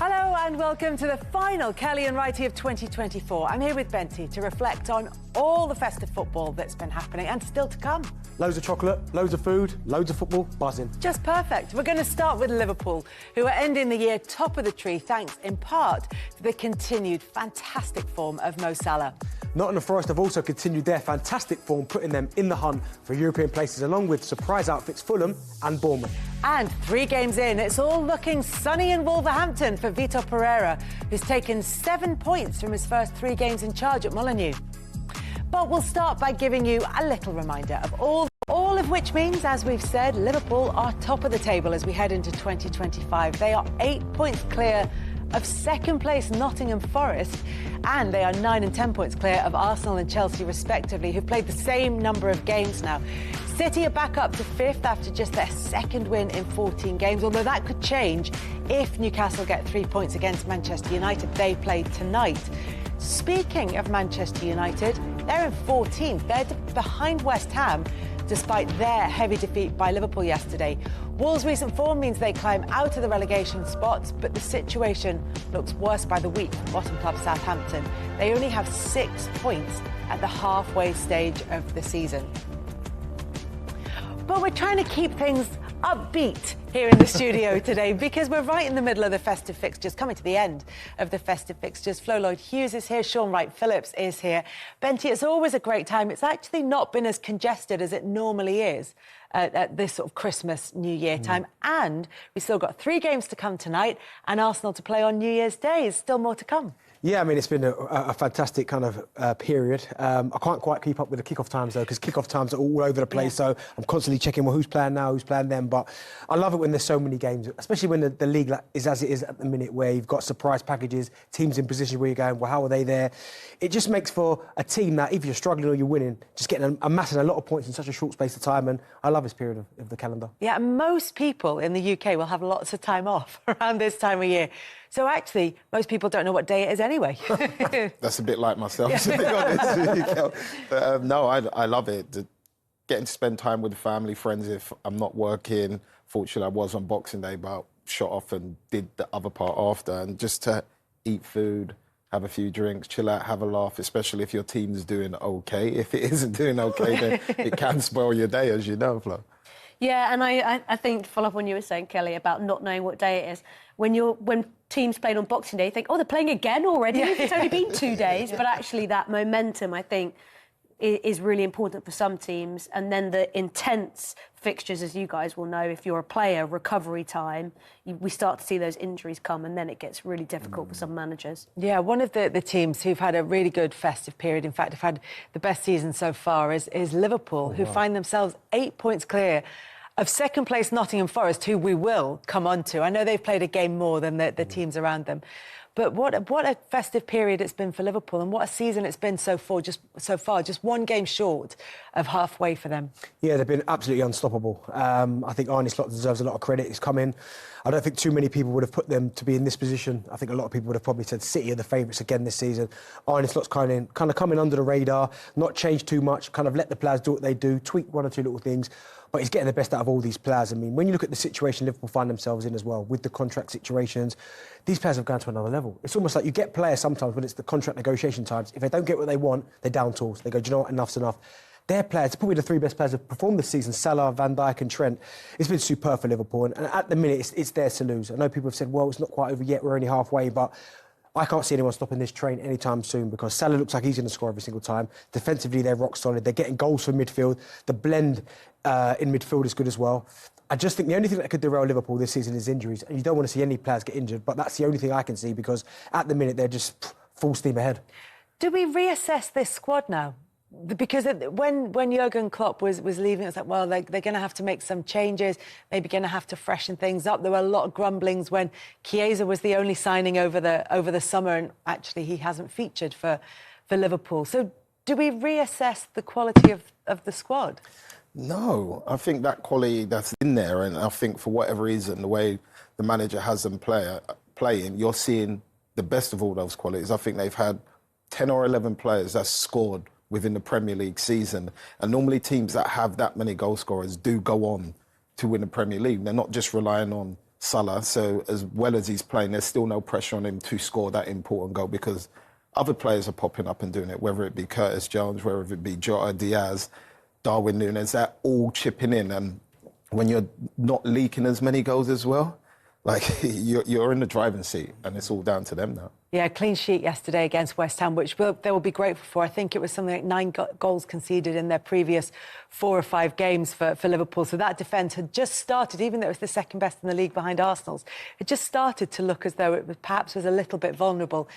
Hello and welcome to the final Kelly and Wrighty of 2024. I'm here with Benty to reflect on all the festive football that's been happening and still to come. Loads of chocolate, loads of food, loads of football, buzzing. Just perfect. We're going to start with Liverpool, who are ending the year top of the tree thanks in part to the continued fantastic form of Mo Salah. Nottingham Forest have also continued their fantastic form, putting them in the hunt for European places, along with surprise outfits Fulham and Bournemouth. And 3 games in, it's all looking sunny in Wolverhampton for Vitor Pereira, who's taken 7 points from his first 3 games in charge at Molineux. But we'll start by giving you a little reminder of all of which means, as we've said, Liverpool are top of the table as we head into 2025. They are 8 points clear of second place Nottingham Forest, and they are 9 and 10 points clear of Arsenal and Chelsea respectively, who've played the same number of games now. City are back up to 5th after just their second win in 14 games, although that could change if Newcastle get 3 points against Manchester United. They play tonight. Speaking of Manchester United, they're in 14th. They're behind West Ham, despite their heavy defeat by Liverpool yesterday. Wolves' recent form means they climb out of the relegation spots, but the situation looks worse by the week for bottom club Southampton. They only have 6 points at the halfway stage of the season. But we're trying to keep things upbeat here in the studio today because we're right in the middle of the festive fixtures, coming to the end of the festive fixtures. Flo Lloyd-Hughes is here, Sean Wright-Phillips is here. Benty, it's always a great time. It's actually not been as congested as it normally is at this sort of Christmas, New Year time. And we've still got 3 games to come tonight and Arsenal to play on New Year's Day. There's still more to come. Yeah, I mean, it's been a fantastic kind of period. I can't quite keep up with the kickoff times, though, because kickoff times are all over the place. So I'm constantly checking, well, who's playing now, who's playing then. But I love it when there's so many games, especially when the league is as it is at the minute, where you've got surprise packages, teams in positions where you're going, well, how are they there? It just makes for a team that, if you're struggling or you're winning, just getting amassing a lot of points in such a short space of time. And I love this period of the calendar. Yeah, and most people in the UK will have lots of time off around this time of year. So actually, most people don't know what day it is anyway. That's a bit like myself, to be honest. But, no, I love it. Getting to spend time with the family, friends, if I'm not working. Fortunately, I was on Boxing Day, but shot off and did the other part after. And just to eat food, have a few drinks, chill out, have a laugh, especially if your team's doing OK. If it isn't doing OK, then it can spoil your day, as you know, Flo. Yeah, and I think to follow up on what you were saying, Kelly, about not knowing what day it is. When teams played on Boxing Day, you think, oh, they're playing again already? It's only been 2 days. But actually that momentum, I think, is really important for some teams. And then the intense fixtures, as you guys will know, if you're a player, recovery time, we start to see those injuries come and then it gets really difficult for some managers. Yeah, one of the teams who've had a really good festive period, in fact, have had the best season so far, is Liverpool, who find themselves 8 points clear of second place Nottingham Forest, who we will come on to. I know they've played a game more than the teams around them. But what a festive period it's been for Liverpool, and what a season it's been so far, just 1 game short of halfway for them. Yeah, they've been absolutely unstoppable. I think Arne Slot deserves a lot of credit. He's come in. I don't think too many people would have put them to be in this position. I think a lot of people would have probably said City are the favourites again this season. Arne Slot's kind of coming under the radar, not changed too much, kind of let the players do what they do, tweak 1 or 2 little things. But he's getting the best out of all these players. I mean, when you look at the situation Liverpool find themselves in as well, with the contract situations, these players have gone to another level. It's almost like you get players sometimes when it's the contract negotiation times. If they don't get what they want, they're down tools. They go, do you know what, enough's enough. Their players, probably the 3 best players who've performed this season, Salah, Van Dijk and Trent. It's been superb for Liverpool. And at the minute, it's theirs to lose. I know people have said, well, it's not quite over yet, we're only halfway, but I can't see anyone stopping this train anytime soon because Salah looks like he's going to score every single time. Defensively, they're rock solid. They're getting goals from midfield. The blend in midfield is good as well. I just think the only thing that could derail Liverpool this season is injuries. And you don't want to see any players get injured, but that's the only thing I can see because at the minute, they're just full steam ahead. Do we reassess this squad now? Because when Jurgen Klopp was leaving, it's like, well, they're going to have to make some changes, maybe going to have to freshen things up. There were a lot of grumblings when Chiesa was the only signing over the summer, and actually he hasn't featured for Liverpool. So do we reassess the quality of the squad? No, I think that quality that's in there, and I think for whatever reason, the way the manager has them playing, you're seeing the best of all those qualities. I think they've had 10 or 11 players that scored within the Premier League season. And normally teams that have that many goal scorers do go on to win the Premier League. They're not just relying on Salah. So as well as he's playing, there's still no pressure on him to score that important goal because other players are popping up and doing it, whether it be Curtis Jones, whether it be Jota, Diaz, Darwin Núñez, they're all chipping in. And when you're not leaking as many goals as well, like you're in the driving seat and it's all down to them now. Yeah, clean sheet yesterday against West Ham, which they will be grateful for. I think it was something like 9 goals conceded in their previous 4 or 5 games for Liverpool. So that defence had just started, even though it was the second best in the league behind Arsenal's, it just started to look as though it was, perhaps was a little bit vulnerable.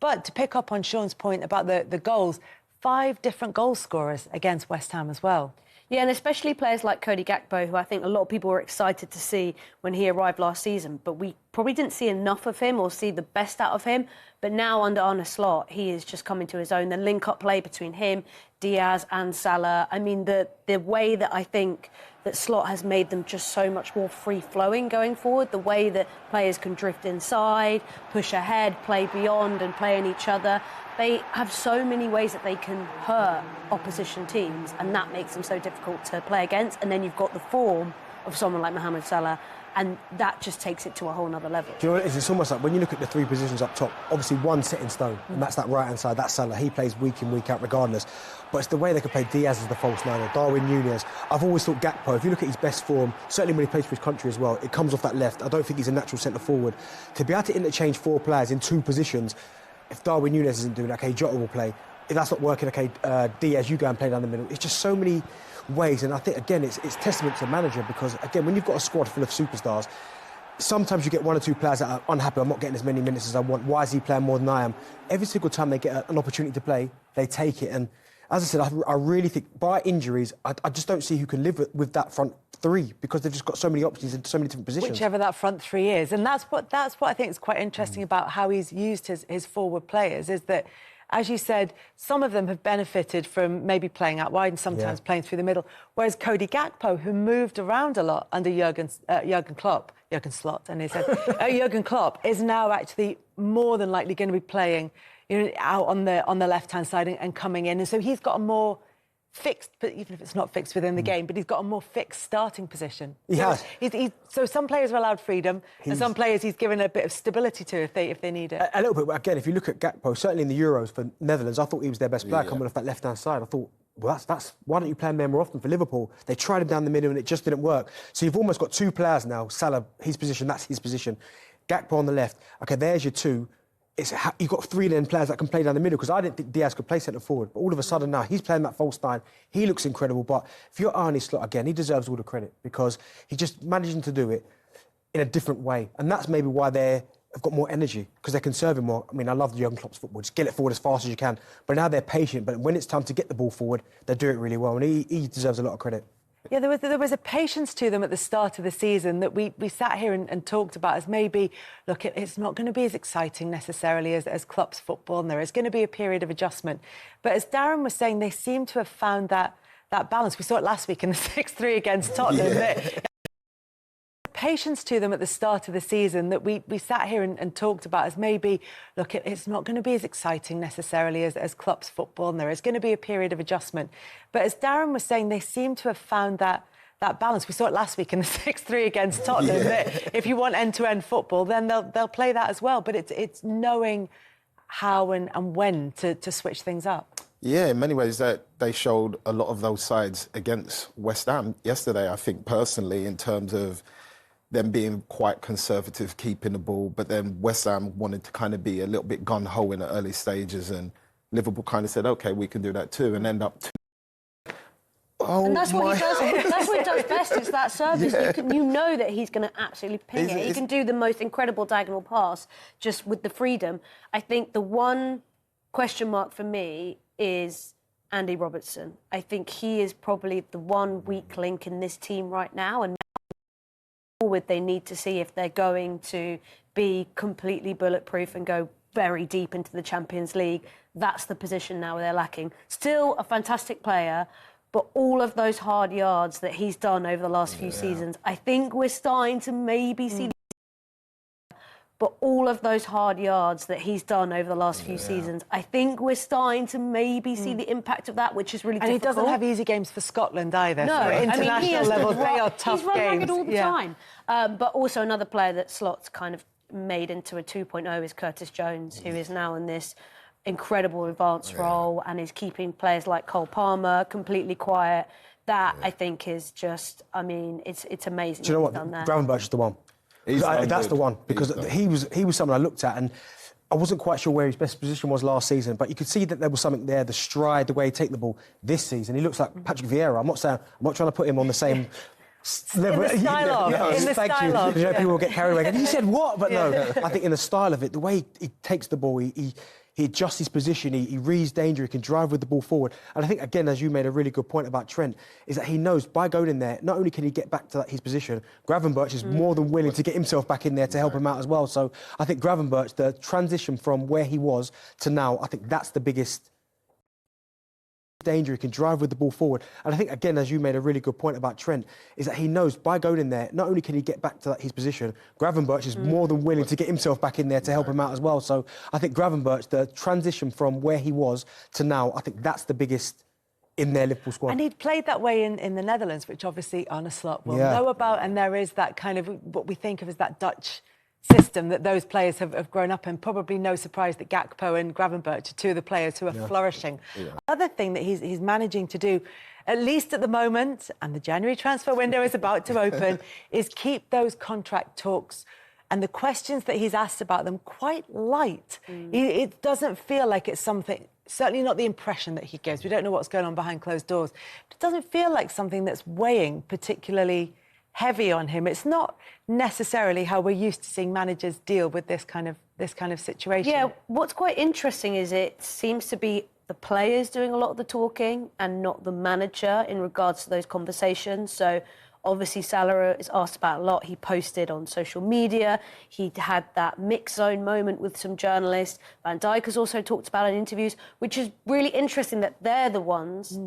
But to pick up on Sean's point about the goals, 5 different goal scorers against West Ham as well. Yeah, and especially players like Cody Gakpo, who I think a lot of people were excited to see when he arrived last season, but we probably didn't see enough of him or see the best out of him. But now under Arne Slot, he is just coming to his own. The link-up play between him, Diaz and Salah. I mean, the way that I think that Slot has made them just so much more free-flowing going forward, the way that players can drift inside, push ahead, play beyond and play in each other. They have so many ways that they can hurt opposition teams, and that makes them so difficult to play against. And then you've got the form of someone like Mohamed Salah, and that just takes it to a whole nother level. Do you know what it is? It's almost like when you look at the 3 positions up top, obviously one set in stone, and that's that right-hand side, that's Salah. He plays week in, week out regardless. But it's the way they can play Diaz as the false nine, or Darwin Núñez. I've always thought Gakpo, if you look at his best form, certainly when he plays for his country as well, it comes off that left. I don't think he's a natural centre-forward. To be able to interchange 4 players in 2 positions, if Darwin Núñez isn't doing that, okay, Jota will play. If that's not working, okay, Diaz, you go and play down the middle. It's just so many ways, and I think, again, it's testament to the manager because, again, when you've got a squad full of superstars, sometimes you get 1 or 2 players that are unhappy, I'm not getting as many minutes as I want, why is he playing more than I am? Every single time they get an opportunity to play, they take it, and as I said, I really think, by injuries, I just don't see who can live with that front 3 because they've just got so many options in so many different positions. Whichever that front 3 is. And that's what I think is quite interesting about how he's used his forward players, is that, as you said, some of them have benefited from maybe playing out wide and sometimes playing through the middle, whereas Cody Gakpo, who moved around a lot under Jurgen Klopp, Jurgen Klopp, is now actually more than likely going to be playing out on the left-hand side and coming in. And so he's got a more fixed, but even if it's not fixed within the game, but he's got a more fixed starting position. He has. So some players are allowed freedom, and some players he's given a bit of stability to if they need it. A little bit, but again, if you look at Gakpo, certainly in the Euros for Netherlands, I thought he was their best player coming off that left-hand side. I thought, well, that's why don't you play him there more often for Liverpool? They tried him down the middle and it just didn't work. So you've almost got 2 players now. Salah, his position, that's his position. Gakpo on the left. OK, there's your 2. You've got 3 then players that can play down the middle because I didn't think Diaz could play centre forward. But all of a sudden now he's playing that false nine. He looks incredible. But if you're Arne Slot again, he deserves all the credit because he's just managing to do it in a different way. And that's maybe why they've got more energy because they're conserving more. I mean, I love the Jurgen Klopp's football. Just get it forward as fast as you can. But now they're patient. But when it's time to get the ball forward, they do it really well. And he deserves a lot of credit. Yeah, there was a patience to them at the start of the season that we sat here and talked about as maybe, look, it's not going to be as exciting necessarily as Klopp's football, and there is going to be a period of adjustment. But as Darren was saying, they seem to have found that balance. We saw it last week in the 6-3 against Tottenham. Patience to them at the start of the season that we sat here and talked about as maybe, look, it's not going to be as exciting necessarily as Klopp's football, and there is going to be a period of adjustment. But as Darren was saying, they seem to have found that balance. We saw it last week in the 6-3 against Tottenham. That if you want end-to-end football, then they'll play that as well. But it's knowing how and when to switch things up. Yeah, in many ways that they showed a lot of those sides against West Ham yesterday, I think, personally, in terms of them being quite conservative, keeping the ball, but then West Ham wanted to kind of be a little bit gun-ho in the early stages, and Liverpool kind of said, OK, we can do that too, and end up... And that's what he does. That's what he does best. It's that service. Yeah. You know that he's going to absolutely ping it. He can do the most incredible diagonal pass just with the freedom. I think the one question mark for me is Andy Robertson. I think he is probably the one weak link in this team right now, and forward they need to see if they're going to be completely bulletproof and go very deep into the Champions League. That's the position now where they're lacking. Still a fantastic player, but all of those hard yards that he's done over the last few seasons, I think we're starting to maybe see. But all of those hard yards that he's done over the last few seasons, I think we're starting to maybe see the impact of that, which is really difficult. And he doesn't have easy games for Scotland either. No, so international level, they are tough he's run games. ragged all the time. But also another player that Slot's kind of made into a 2.0 is Curtis Jones, who is now in this incredible advanced role and is keeping players like Cole Palmer completely quiet. That, I think, is just, I mean, it's amazing. Do you know what? Done there. Gravenberch is the one. That's the one, because he was someone I looked at and I wasn't quite sure where his best position was last season, but you could see that there was something there, the stride, the way he take the ball this season. He looks like Patrick Vieira. I'm not trying to put him on the same level. In the style of. In the style of. You know, people will get carried away. And he said what? But no, I think in the style of it, the way he takes the ball, he adjusts his position, he reads danger, he can drive with the ball forward. And I think, again, as you made a really good point about Trent, is that he knows by going in there, not only can he get back to his position, Gravenberch is more than willing to get himself back in there to help him out as well. So I think Gravenberch, the transition from where he was to now, I think that's the biggest danger, he can drive with the ball forward. And I think, again, as you made a really good point about Trent, is that he knows by going in there, not only can he get back to his position, Gravenberch is more than willing to get himself back in there to help him out as well. So I think Gravenberch, the transition from where he was to now, I think that's the biggest in their Liverpool squad. And he'd played that way in the Netherlands, which obviously Arne Slot will know about, and there is that kind of what we think of as that Dutch system that those players have grown up in. Probably no surprise that Gakpo and Gravenberch are two of the players who are flourishing. Other thing that he's managing to do, at least at the moment, and the January transfer window is about to open, is keep those contract talks and the questions that he's asked about them quite light. It doesn't feel like it's something, certainly not the impression that he gives. We don't know what's going on behind closed doors. But it doesn't feel like something that's weighing particularly heavy on him. It's not necessarily how we're used to seeing managers deal with this kind of situation. Yeah, what's quite interesting is it seems to be the players doing a lot of the talking and not the manager in regards to those conversations. So obviously Salah is asked about a lot. He posted on social media. He had that mix zone moment with some journalists. Van Dijk has also talked about it in interviews, which is really interesting that they're the ones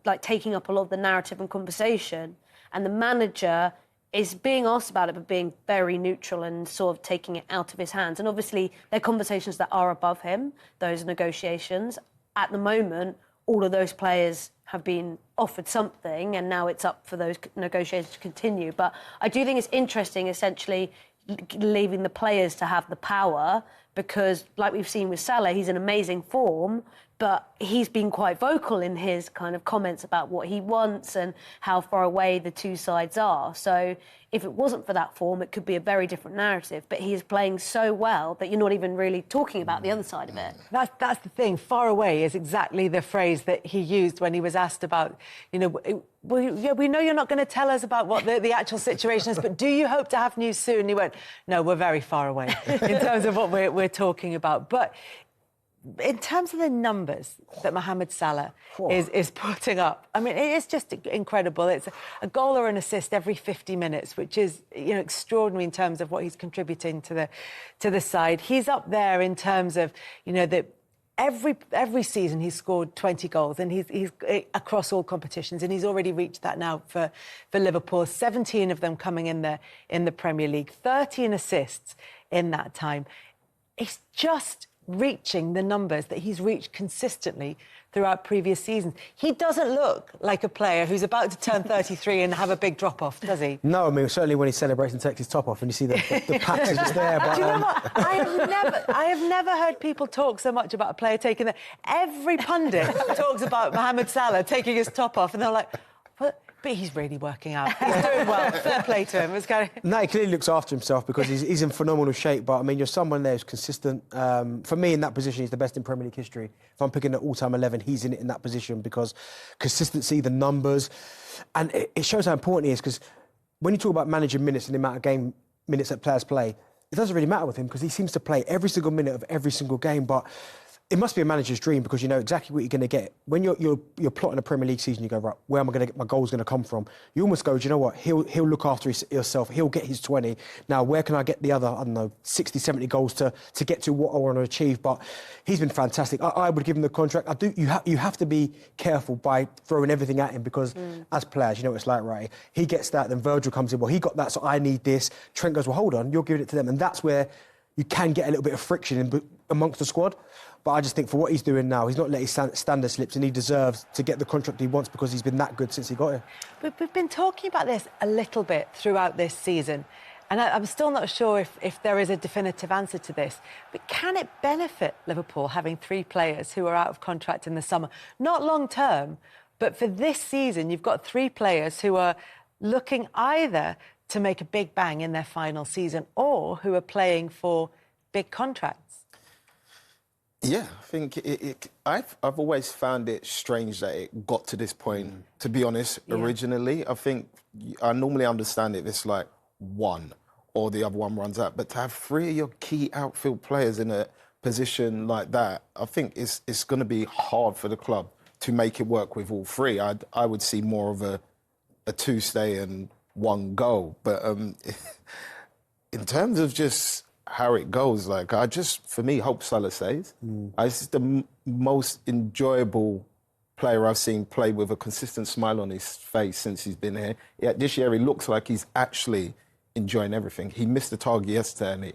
like taking up a lot of the narrative and conversation. And the manager is being asked about it, but being very neutral and sort of taking it out of his hands. And obviously, they're conversations that are above him, those negotiations. At the moment, all of those players have been offered something, and now it's up for those negotiations to continue. But I do think it's interesting, essentially, leaving the players to have the power, because, like we've seen with Salah, he's in amazing form, but he's been quite vocal in his kind of comments about what he wants and how far away the two sides are. So if it wasn't for that form, it could be a very different narrative. But he is playing so well that you're not even really talking about the other side of it. That's the thing. Far away is exactly the phrase that he used when he was asked about, you know, we know you're not going to tell us about what the actual situation is, but do you hope to have news soon? And he went, no, we're very far away in terms of what we're talking about. But in terms of the numbers that Mohamed Salah is putting up, I mean, it is just incredible. It's a goal or an assist every 50 minutes, which is, you know, extraordinary in terms of what he's contributing to the side. He's up there in terms of, you know, that every season he's scored 20 goals, and he's across all competitions, and he's already reached that now for Liverpool. 17 of them coming in the Premier League, 13 assists in that time. It's just reaching the numbers that he's reached consistently throughout previous seasons. He doesn't look like a player who's about to turn 33 and have a big drop-off, does he? No, I mean, certainly when he celebrates and takes his top off and you see the pats are just there. But, do you know what? I have never heard people talk so much about a player taking every pundit talks about Mohamed Salah taking his top off, and they're like, what? But he's really working out. He's doing well. Fair play to him. No, he clearly looks after himself because he's in phenomenal shape. But, I mean, you're someone there who's consistent. For me, in that position, he's the best in Premier League history. If I'm picking an all-time 11, he's in it in that position because consistency, the numbers. And it shows how important he is, because when you talk about managing minutes and the amount of game minutes that players play, it doesn't really matter with him because he seems to play every single minute of every single game. But it must be a manager's dream because you know exactly what you're going to get. When you're plotting a Premier League season, you go, right, where am I going to get my goals going to come from? You almost go, do you know what? He'll look after himself. He'll get his 20. Now, where can I get the other, I don't know, 60, 70 goals to get to what I want to achieve? But he's been fantastic. I would give him the contract. You have to be careful by throwing everything at him because as players, you know what it's like, right? He gets that, then Virgil comes in, well, he got that, so I need this. Trent goes, well, hold on, you're giving it to them. And that's where you can get a little bit of friction amongst the squad. But I just think for what he's doing now, he's not let his standard slips, and he deserves to get the contract he wants because he's been that good since he got here. We've been talking about this a little bit throughout this season, and I'm still not sure if there is a definitive answer to this. But can it benefit Liverpool having 3 players who are out of contract in the summer? Not long term, but for this season, you've got 3 players who are looking either to make a big bang in their final season or who are playing for big contracts. Yeah, I think I've always found it strange that it got to this point, to be honest, originally. I think I normally understand it, it's like one or the other one runs out. But to have 3 of your key outfield players in a position like that, I think it's going to be hard for the club to make it work with all 3. I would see more of a 2 stay and 1 go. But in terms of just how it goes, like, I just, for me, hope Salah stays. It's the most enjoyable player I've seen play with a consistent smile on his face since he's been here. Yeah, this year he looks like he's actually enjoying everything. He missed the target yesterday and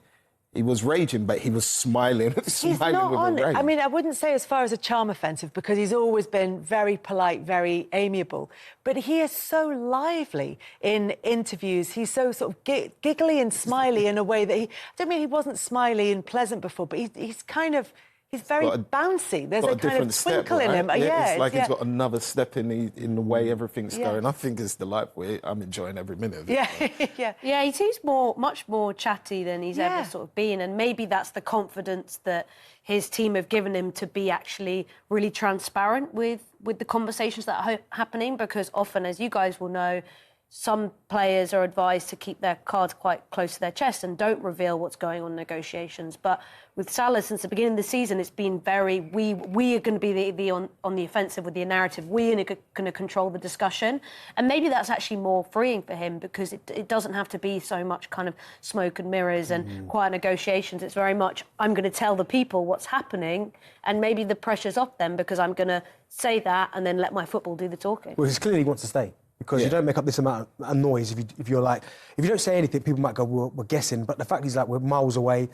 he was raging, but he was smiling, He's not with on, a rage. I mean, I wouldn't say as far as a charm offensive because he's always been very polite, very amiable. But he is so lively in interviews. He's so sort of giggly and smiley in a way that I don't mean he wasn't smiley and pleasant before, but he's kind of... He's very bouncy. There's a kind of twinkle in him. Yeah, it's like he's got another step in the way everything's going. I think it's delightful. I'm enjoying every minute of it. Yeah, he seems much more chatty than he's ever sort of been, and maybe that's the confidence that his team have given him to be actually really transparent with the conversations that are happening, because often, as you guys will know, some players are advised to keep their cards quite close to their chest and don't reveal what's going on in negotiations. But with Salah, since the beginning of the season, it's been very... We are going to be on the offensive with the narrative. We are going to control the discussion. And maybe that's actually more freeing for him because it doesn't have to be so much kind of smoke and mirrors and quiet negotiations. It's very much, I'm going to tell the people what's happening, and maybe the pressure's off them because I'm going to say that and then let my football do the talking. Well, he clearly wants to stay. Because you don't make up this amount of noise if you don't say anything, people might go, well, we're guessing. But the fact is, like, we're miles away.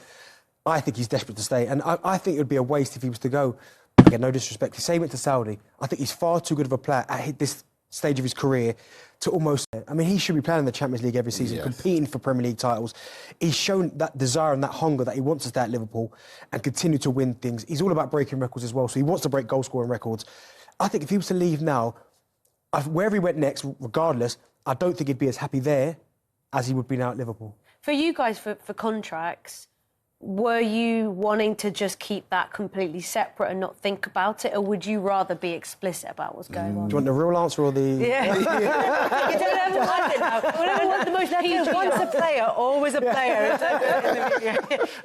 I think he's desperate to stay. And I think it would be a waste if he was to go. Again, no disrespect. Say he went to Saudi. I think he's far too good of a player at this stage of his career to almost... I mean, he should be playing in the Champions League every season, competing for Premier League titles. He's shown that desire and that hunger that he wants to stay at Liverpool and continue to win things. He's all about breaking records as well. So he wants to break goal-scoring records. I think if he was to leave now... wherever he went next, regardless, I don't think he'd be as happy there as he would be now at Liverpool. For you guys, for contracts, were you wanting to just keep that completely separate and not think about it, or would you rather be explicit about what's going on? Do you want the real answer or the... Yeah. You don't ever want it now. Whatever want the most PG. Once a player, always a player.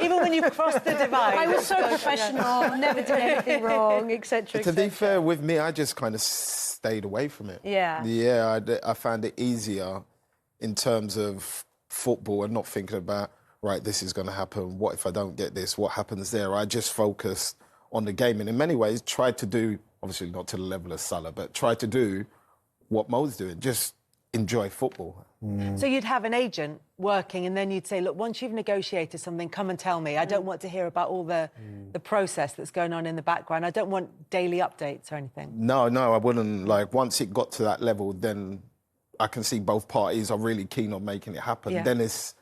Even when you cross the divide. I was so professional, never did anything wrong, etc. To be fair, with me, I just kind of stayed away from it. Yeah, I found it easier in terms of football and not thinking about, right, this is going to happen. What if I don't get this? What happens there? I just focused on the game and in many ways tried to do, obviously not to the level of Salah, but tried to do what Mo's doing, just enjoy football. So you'd have an agent working and then you'd say, look, once you've negotiated something, come and tell me. I don't want to hear about all the process that's going on in the background. I don't want daily updates or anything. No, I wouldn't. Like, once it got to that level, then I can see both parties are really keen on making it happen. Then it's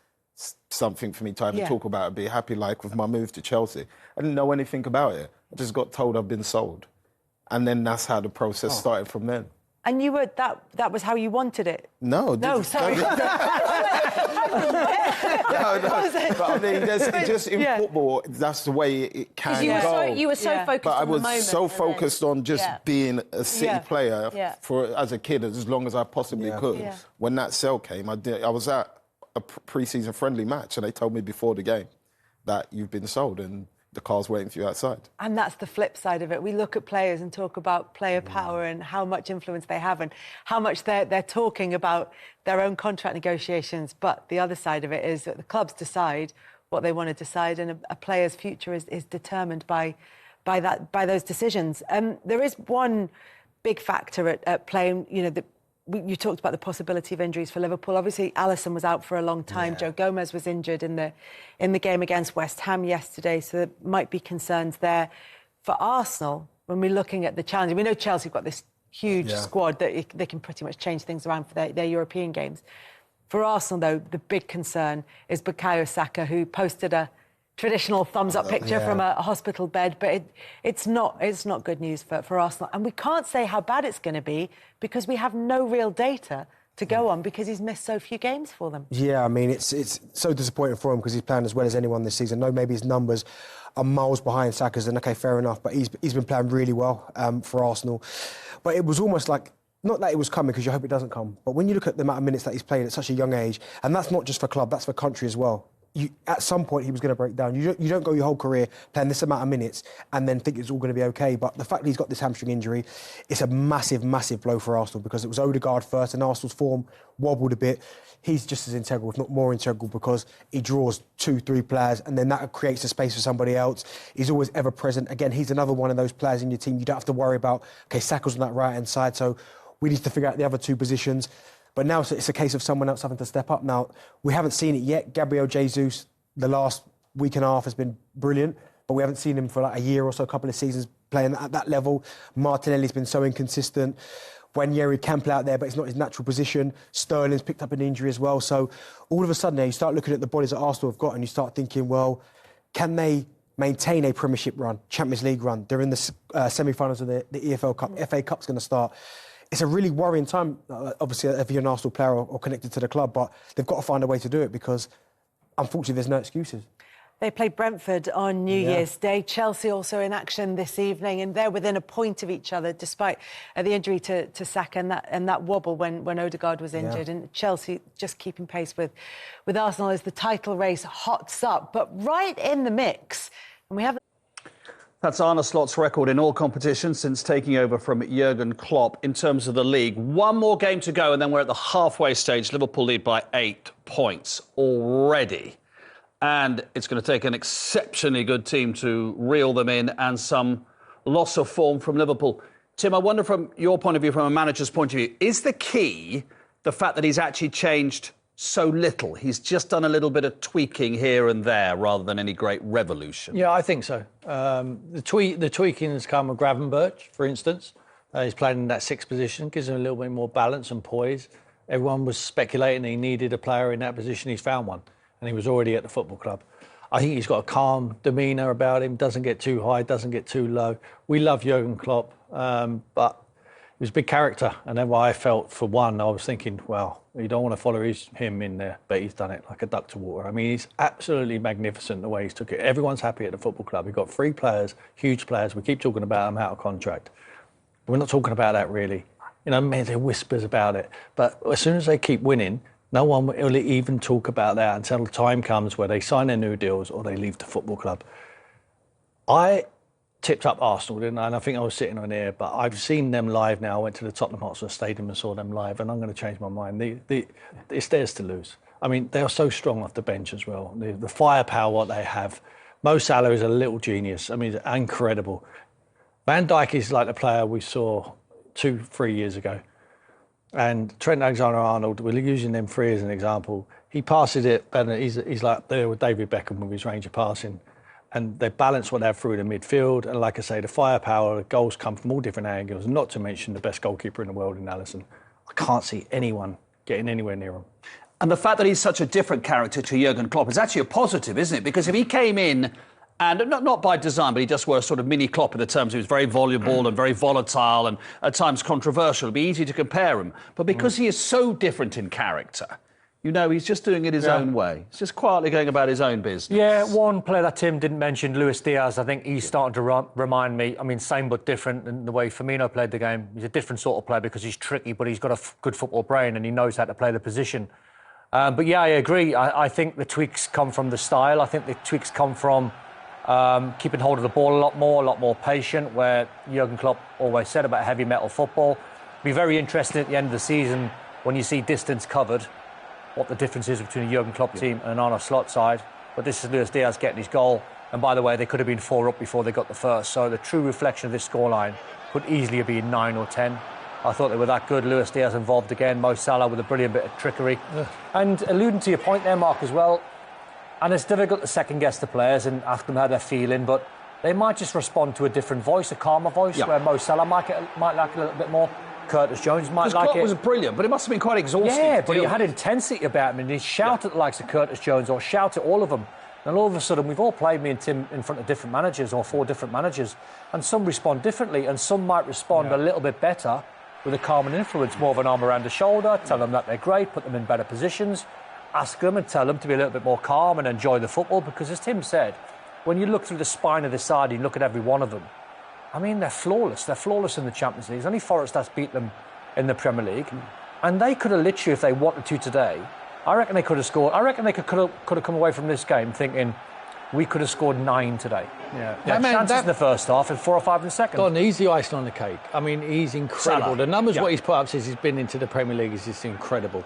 something for me to either talk about and be happy. Like with my move to Chelsea, I didn't know anything about it. I just got told I've been sold. And then that's how the process started from then. And you were that was how you wanted it? No, sorry. No. But I mean, just in football, that's the way it can go. You were so focused but on the moment. I was so focused on just being a City player as a kid, as long as I possibly could. Yeah. When that sell came, I was at a pre-season friendly match, and they told me before the game that you've been sold and the car's waiting for you outside. And that's the flip side of it. We look at players and talk about player power and how much influence they have and how much they're talking about their own contract negotiations. But the other side of it is that the clubs decide what they want to decide, and a player's future is determined by those decisions. There is one big factor at playing, you talked about the possibility of injuries for Liverpool. Obviously, Alisson was out for a long time. Joe Gomez was injured in the game against West Ham yesterday, so there might be concerns there. For Arsenal, when we're looking at the challenge, we know Chelsea have got this huge squad that they can pretty much change things around for their European games. For Arsenal, though, the big concern is Bukayo Saka, who posted a traditional thumbs-up picture from a hospital bed, but it's not good news for Arsenal. And we can't say how bad it's going to be because we have no real data to go on because he's missed so few games for them. Yeah, I mean, it's so disappointing for him because he's playing as well as anyone this season. No, maybe his numbers are miles behind Saka's, and OK, fair enough, but he's been playing really well for Arsenal. But it was almost like, not that it was coming because you hope it doesn't come, but when you look at the amount of minutes that he's played at such a young age, and that's not just for club, that's for country as well. At some point, he was going to break down. You don't go your whole career playing this amount of minutes and then think it's all going to be OK. But the fact that he's got this hamstring injury, it's a massive, massive blow for Arsenal because it was Odegaard first and Arsenal's form wobbled a bit. He's just as integral, if not more integral, because he draws 2-3 players and then that creates a space for somebody else. He's always ever present. Again, he's another one of those players in your team you don't have to worry about. OK, Saka's on that right-hand side, so we need to figure out the other two positions. But now it's a case of someone else having to step up. Now, we haven't seen it yet. Gabriel Jesus, the last week and a half has been brilliant, but we haven't seen him for like a year or so, a couple of seasons playing at that level. Martinelli's been so inconsistent. Wanyeri can play out there, but it's not his natural position. Sterling's picked up an injury as well. So all of a sudden, you start looking at the bodies that Arsenal have got and you start thinking, well, can they maintain a Premiership run, Champions League run? They're in the semi-finals of the EFL Cup. FA Cup's going to start. It's a really worrying time, obviously, if you're an Arsenal player or connected to the club, but they've got to find a way to do it because, unfortunately, there's no excuses. They played Brentford on New Year's Day. Chelsea also in action this evening, and they're within a point of each other, despite the injury to Saka and that wobble when Odegaard was injured. And Chelsea just keeping pace with Arsenal as the title race hots up, but right in the mix. And we have... That's Arne Slot's record in all competitions since taking over from Jurgen Klopp in terms of the league. One more game to go and then we're at the halfway stage. Liverpool lead by 8 points already. And it's going to take an exceptionally good team to reel them in and some loss of form from Liverpool. Tim, I wonder from your point of view, from a manager's point of view, is the key the fact that he's actually changed so little? He's just done a little bit of tweaking here and there rather than any great revolution. Yeah, I think so. The tweaking has come with Gravenberch, for instance. He's playing in that 6th position, gives him a little bit more balance and poise. Everyone was speculating he needed a player in that position. He's found one, and he was already at the football club. I think he's got a calm demeanour about him, doesn't get too high, doesn't get too low. We love Jurgen Klopp, but he was a big character, and then what I felt, for one, I was thinking, well, you don't want to follow him in there, but he's done it like a duck to water. I mean, he's absolutely magnificent the way he's took it. Everyone's happy at the football club. We've got 3 players, huge players. We keep talking about them out of contract. We're not talking about that really. You know, there are whispers about it. But as soon as they keep winning, no one will even talk about that until the time comes where they sign their new deals or they leave the football club. I tipped up Arsenal, didn't I? And I think I was sitting on here, but I've seen them live now. I went to the Tottenham Hotspur Stadium and saw them live, and I'm going to change my mind. It's theirs to lose. I mean, they are so strong off the bench as well. The firepower what they have. Mo Salah is a little genius. I mean, incredible. Van Dijk is like the player we saw 2-3 years ago. And Trent Alexander-Arnold, we're using them 3 as an example. He passes it better. He's like there with David Beckham with his range of passing. And they balance what they have through the midfield. And like I say, the firepower, the goals come from all different angles, not to mention the best goalkeeper in the world in Alisson. I can't see anyone getting anywhere near him. And the fact that he's such a different character to Jurgen Klopp is actually a positive, isn't it? Because if he came in, and not by design, but he just were a sort of mini Klopp in the terms he was very voluble and very volatile and at times controversial, it'd be easy to compare him. But because he is so different in character, you know, he's just doing it his own way. He's just quietly going about his own business. Yeah, one player that Tim didn't mention, Luis Diaz, I think he's starting to remind me, I mean, same but different in the way Firmino played the game. He's a different sort of player because he's tricky, but he's got a good football brain and he knows how to play the position. But yeah, I agree. I think the tweaks come from the style. I think the tweaks come from keeping hold of the ball a lot more patient, where Jurgen Klopp always said about heavy metal football. Be very interesting at the end of the season when you see distance covered, what the difference is between a Jurgen Klopp team and an Arne Slot side. But this is Luis Diaz getting his goal. And by the way, they could have been 4 up before they got the first. So the true reflection of this scoreline could easily have been 9 or 10. I thought they were that good. Luis Diaz involved again. Mo Salah with a brilliant bit of trickery. And alluding to your point there, Mark, as well, and it's difficult to second-guess the players and ask them how they're feeling, but they might just respond to a different voice, a calmer voice, where Mo Salah might like it a little bit more. Curtis Jones might like it. Klopp was brilliant, but it must have been quite exhausting. Yeah, but he had intensity about him, and he'd shout at the likes of Curtis Jones or shout at all of them. And all of a sudden, we've all played, me and Tim, in front of different managers or 4 different managers, and some respond differently, and some might respond a little bit better with a calming influence, more of an arm around the shoulder, tell them that they're great, put them in better positions, ask them and tell them to be a little bit more calm and enjoy the football, because as Tim said, when you look through the spine of the side and you look at every one of them, I mean, they're flawless. They're flawless in the Champions League. It's only Forest that's beat them in the Premier League. And they could have literally, if they wanted to today, I reckon they could have scored. I reckon they could have come away from this game thinking, we could have scored 9 today. Yeah. They had chances in the first half and 4 or 5 in the second. Don, he's the icing on the cake. I mean, he's incredible. Salah. The numbers what he's put up since he's been into the Premier League is just incredible.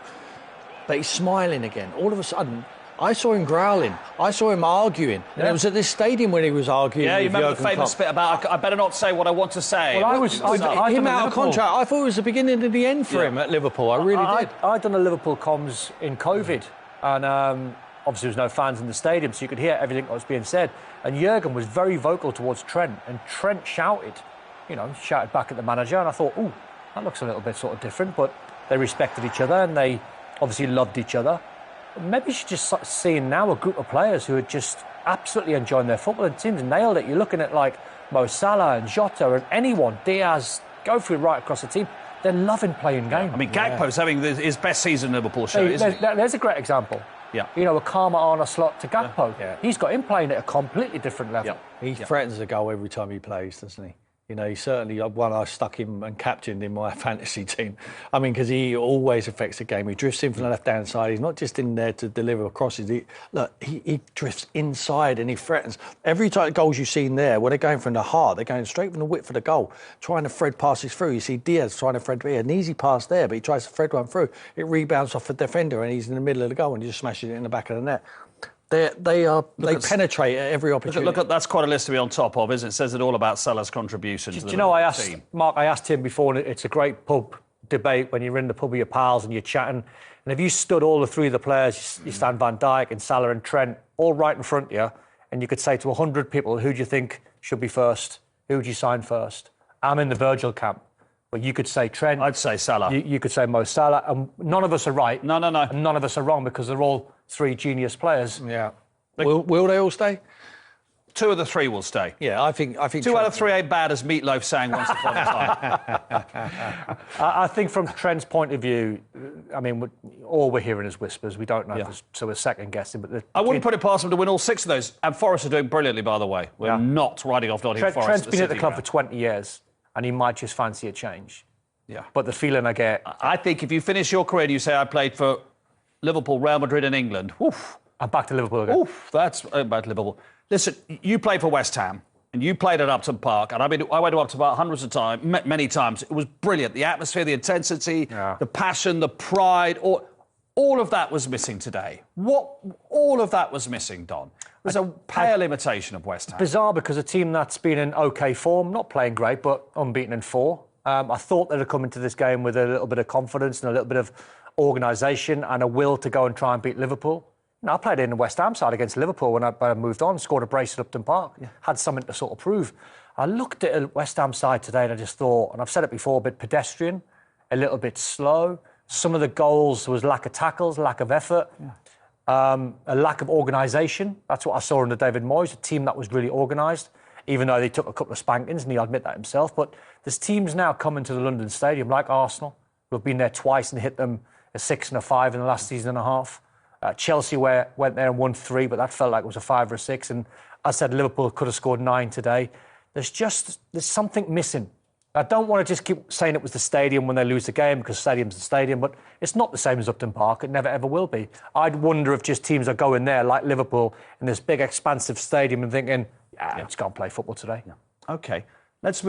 But he's smiling again. All of a sudden, I saw him growling. I saw him arguing. And it was at this stadium when he was arguing. Yeah, you with remember Jurgen the famous Klopp. bit about, I better not say what I want to say. Well, I Him done a out of Liverpool. contract. I thought it was the beginning of the end for him at Liverpool. I really did. I'd done a Liverpool comms in COVID, and obviously there was no fans in the stadium, so you could hear everything that was being said. And Jurgen was very vocal towards Trent, and Trent shouted back at the manager, and I thought, ooh, that looks a little bit sort of different, but they respected each other and they obviously loved each other. Maybe you should just start seeing now a group of players who are just absolutely enjoying their football, and Tim's nailed it. You're looking at like Mo Salah and Jota and anyone, Diaz, go through right across the team. They're loving playing game. I mean, Gakpo's having his best season in Liverpool show, isn't he? There's a great example. Yeah. You know, a calmer Arne Slot to Gakpo. Yeah. He's got him playing at a completely different level. He threatens a goal every time he plays, doesn't he? You know, he certainly, I stuck him and captained in my fantasy team. I mean, because he always affects the game. He drifts in from the left-hand side. He's not just in there to deliver crosses. He drifts inside and he threatens. Every time goals you've seen there, where they're going from the heart, they're going straight from the width of the goal, trying to thread passes through. You see Diaz trying to thread through. An easy pass there, but he tries to thread one through. It rebounds off the defender and he's in the middle of the goal and he just smashes it in the back of the net. They penetrate at every opportunity. Look, that's quite a list to be on top of, isn't it? It says it all about Salah's contribution to the Do you know, I asked team. Mark, I asked him before, and it's a great pub debate when you're in the pub with your pals and you're chatting. And if you stood all the 3 of the players, you stand Van Dijk and Salah and Trent, all right in front of you, and you could say to 100 people, who do you think should be first? Who would you sign first? I'm in the Virgil camp. But you could say Trent. I'd say Salah. You could say Mo Salah. And none of us are right. No. And none of us are wrong because they're all 3 genius players. Yeah. Will they all stay? 2 of the 3 will stay. Yeah, I think 2 out of 3 ain't bad, as Meatloaf sang once upon a time. I think from Trent's point of view, I mean, all we're hearing is whispers. We don't know, so we're second guessing. But I wouldn't put it past them to win all 6 of those. And Forest are doing brilliantly, by the way. We're not riding off Nottingham Forest. Trent's been at the club for 20 years, and he might just fancy a change. Yeah. But the feeling I get, I think if you finish your career and you say I played for Liverpool, Real Madrid, and England, oof. I'm back to Liverpool again. Oof, that's about Liverpool. Listen, you played for West Ham and you played at Upton Park, and I went to Upton Park hundreds of times, many times. It was brilliant. The atmosphere, the intensity, the passion, the pride, all of that was missing today. All of that was missing, Don. There's a pale imitation of West Ham. Bizarre, because a team that's been in OK form, not playing great, but unbeaten in 4. I thought they'd have come into this game with a little bit of confidence and a little bit of organisation and a will to go and try and beat Liverpool. I played in the West Ham side against Liverpool when I moved on, scored a brace at Upton Park, had something to sort of prove. I looked at a West Ham side today and I just thought, and I've said it before, a bit pedestrian, a little bit slow. Some of the goals, there was lack of tackles, lack of effort, a lack of organisation. That's what I saw under David Moyes, a team that was really organised, even though they took a couple of spankings, and he'll admit that himself. But there's teams now coming to the London Stadium, like Arsenal, who have been there twice and hit them a 6 and a 5 in the last season and a half. Chelsea went there and won 3, but that felt like it was a 5 or a 6. And I said Liverpool could have scored 9 today. There's something missing. I don't want to just keep saying it was the stadium when they lose the game, because stadium's the stadium, but it's not the same as Upton Park. It never, ever will be. I'd wonder if just teams are going there, like Liverpool, in this big, expansive stadium and thinking, let's go and play football today. OK, let's move.